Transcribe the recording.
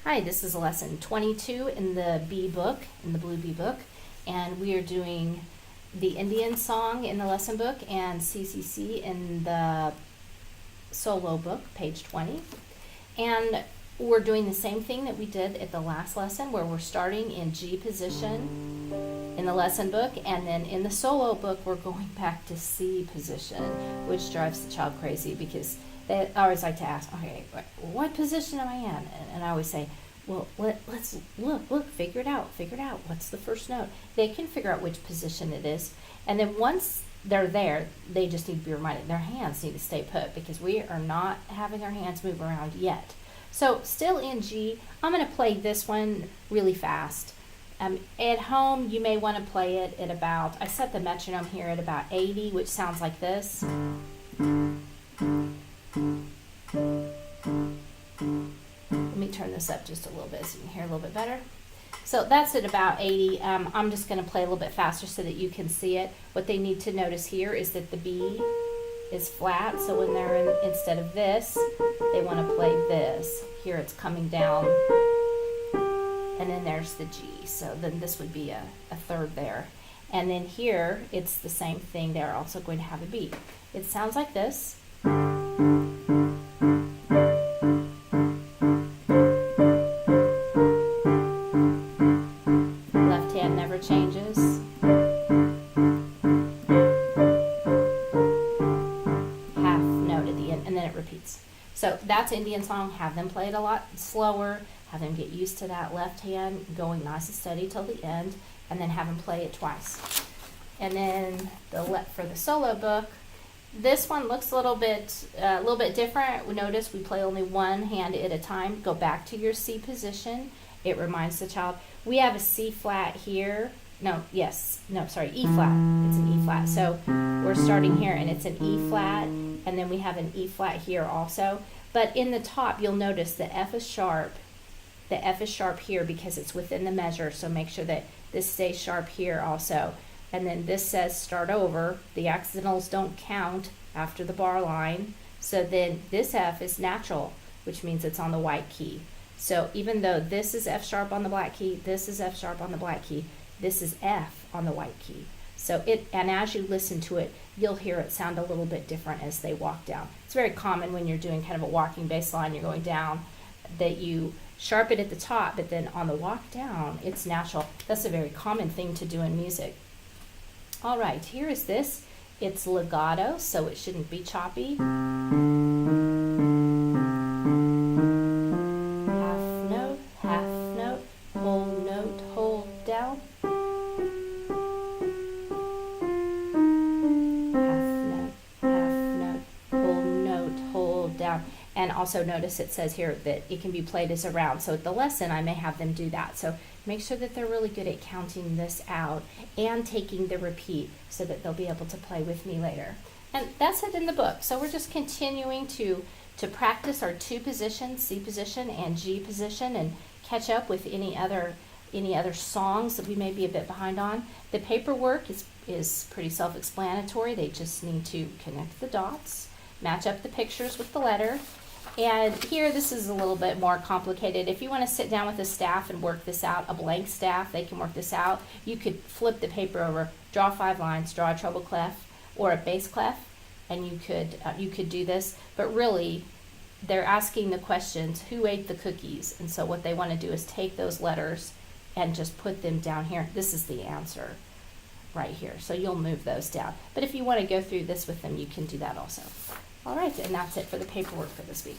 Hi, this is lesson 22 in the B book, in the blue B book, and we are doing the Indian song in the lesson book and CCC in the solo book, page 20. And we're doing the same thing that we did at the last lesson, where we're starting in G position in the lesson book, and then in the solo book we're going back to C position, which drives the child crazy because they always like to ask, okay, what position am I in? And I always say, well, let's look, figure it out, what's the first note? They can figure out which position it is, and then once they're there, they just need to be reminded their hands need to stay put, because we are not having our hands move around yet. So still in G, I'm going to play this one really fast. At home, you may want to play it at about, I set the metronome here at about 80, which sounds like this. Let me turn this up just a little bit so you can hear a little bit better. So that's at about 80. I'm just going to play a little bit faster so that you can see it. What they need to notice here is that the B is flat, so when they're in, instead of this, they want to play this. Here it's coming down, and then there's the G, so then this would be a third there. And then here, it's the same thing. They're also going to have a B. It sounds like this. Left hand never changes. Half note at the end, and then it repeats. So that's Indian song. Have them play it a lot slower. Have them get used to that left hand going nice and steady till the end, and then have them play it twice. And then for the solo book, this one looks a little bit different. Notice we play only one hand at a time. Go back to your C position. It reminds the child. We have a C flat here. E flat. It's an E flat. So we're starting here, and it's an E flat, and then we have an E flat here also. But in the top, you'll notice the F is sharp. The F is sharp here because it's within the measure, so make sure that this stays sharp here also. And then this says start over. The accidentals don't count after the bar line. So then this F is natural, which means it's on the white key. So even though this is F sharp on the black key, this is F sharp on the black key, this is F on the white key. So and as you listen to it, you'll hear it sound a little bit different as they walk down. It's very common when you're doing kind of a walking bass line, you're going down, that you sharp it at the top, but then on the walk down, it's natural. That's a very common thing to do in music. All right, here is this. It's legato, so it shouldn't be choppy. Half note, whole note, hold down. Half note, whole note, hold down. And also notice it says here that it can be played as a round. So at the lesson, I may have them do that. So make sure that they're really good at counting this out and taking the repeat so that they'll be able to play with me later. And that's it in the book. So we're just continuing to practice our two positions, C position and G position, and catch up with any other songs that we may be a bit behind on. The paperwork is pretty self-explanatory. They just need to connect the dots, match up the pictures with the letter. And here, this is a little bit more complicated. If you want to sit down with a staff and work this out, a blank staff, they can work this out. You could flip the paper over, draw 5 lines, draw a treble clef or a bass clef, and you could do this. But really, they're asking the questions, who ate the cookies? And so what they want to do is take those letters and just put them down here. This is the answer right here. So you'll move those down. But if you want to go through this with them, you can do that also. All right, and that's it for the paperwork for this week.